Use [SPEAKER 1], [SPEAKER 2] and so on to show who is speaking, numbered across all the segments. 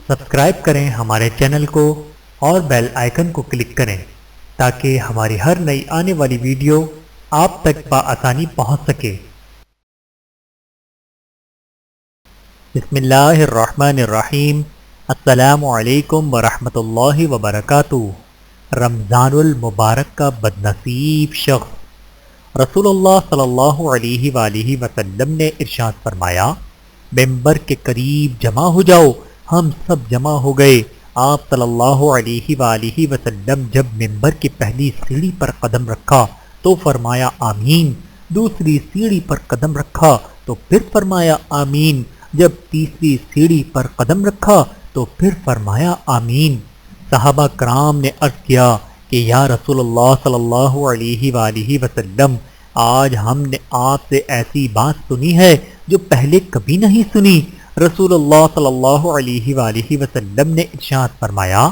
[SPEAKER 1] Subscribe کریں ہمارے channel کو اور بیل آئیکن کو کلک کریں تاکہ ہماری ہر نئی آنے والی ویڈیو آپ تک بآسانی پہنچ سکے۔ بسم اللہ الرحمن الرحیم۔ السلام علیکم ورحمۃ اللہ وبرکاتہ۔ رمضان المبارک کا بدنصیب شخص۔ رسول اللہ صلی اللہ علیہ وآلہ وسلم نے ارشاد فرمایا، ممبر کے قریب جمع ہو جاؤ۔ ہم سب جمع ہو گئے۔ آپ صلی اللہ علیہ وآلہ وسلم جب ممبر کی پہلی سیڑھی پر قدم رکھا تو فرمایا آمین، دوسری سیڑھی پر قدم رکھا تو پھر فرمایا آمین، جب تیسری سیڑھی پر قدم رکھا تو پھر فرمایا آمین۔ صحابہ کرام نے عرض کیا کہ یا رسول اللہ صلی اللہ علیہ وآلہ وسلم، آج ہم نے آپ سے ایسی بات سنی ہے جو پہلے کبھی نہیں سنی۔ رسول اللہ صلی اللہ علیہ وآلہ وسلم نے ارشاد فرمایا،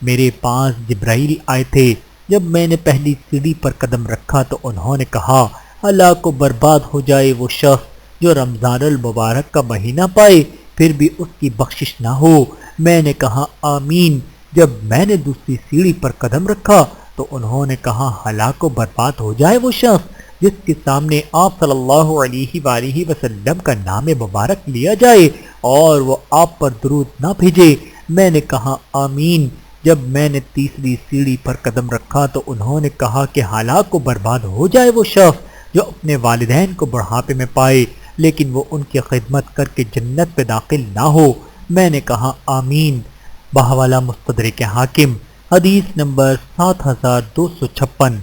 [SPEAKER 1] میرے پاس جبرائیل آئے تھے۔ جب میں نے پہلی سیڑھی پر قدم رکھا تو انہوں نے کہا، اللہ کو برباد ہو جائے وہ شخص جو رمضان المبارک کا مہینہ پائے پھر بھی اس کی بخشش نہ ہو۔ میں نے کہا آمین۔ جب میں نے دوسری سیڑھی پر قدم رکھا تو انہوں نے کہا، ہلاک و برباد ہو جائے وہ شخص جس کے سامنے آپ صلی اللہ علیہ وآلہ وسلم کا نام مبارک لیا جائے اور وہ آپ پر درود نہ بھیجے۔ میں نے کہا آمین۔ جب میں نے تیسری سیڑھی پر قدم رکھا تو انہوں نے کہا کہ ہلاک و برباد ہو جائے وہ شخص جو اپنے والدین کو بڑھاپے میں پائے لیکن وہ ان کی خدمت کر کے جنت پہ داخل نہ ہو۔ میں نے کہا آمین۔ بحوالہ مستدرک حاکم، حدیث نمبر 7256۔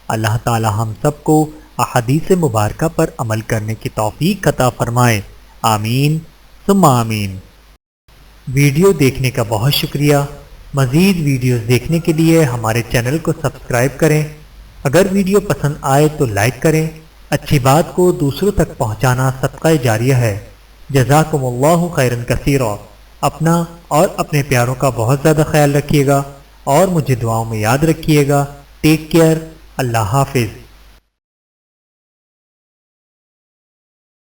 [SPEAKER 1] اللہ تعالی ہم سب کو احادیث مبارکہ پر عمل کرنے کی توفیق عطا فرمائے، آمین ثم آمین۔ ویڈیو دیکھنے کا بہت شکریہ۔ مزید ویڈیوز دیکھنے کے لیے ہمارے چینل کو سبسکرائب کریں۔ اگر ویڈیو پسند آئے تو لائک کریں۔ اچھی بات کو دوسروں تک پہنچانا صدقہ جاریہ ہے۔ جزاکم اللہ خیرا کثیرا۔ اپنا اور اپنے پیاروں کا بہت زیادہ خیال رکھیے گا اور مجھے دعاؤں میں یاد رکھیے گا۔ Take care. اللہ حافظ۔